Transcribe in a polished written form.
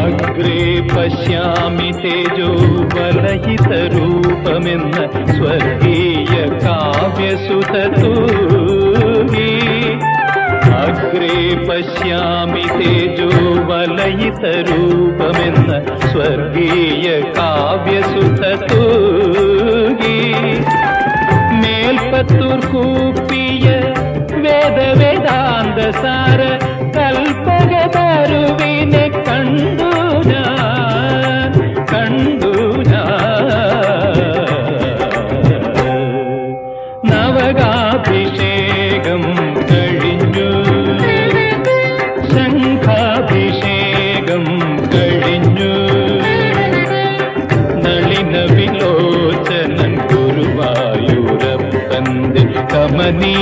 അഗ്രേ പശ്യാമി തേജോവലഹിതരൂപമെന്ന സ്വർഗീയ കാവ്യസുതൂകി. അഗ്രേ പശ്യാമി തേജോവലഹിതരൂപമെന്ന സ്വർഗീയ കാവ്യസുതൂകി. മേൽപ്പത്തൂർ കൂപ്പിയ വേദവേദാന്തസാര കൽപ്പകതരുവിനെ കണ്ടു ഞാൻ. നവകാഭിഷേകം കഴിഞ്ഞു, ശംഖാഭിഷേകം കഴിഞ്ഞു. നളിന വിലോചനൻ ഗുരുവായൂരപ്പന്റെ കമനീ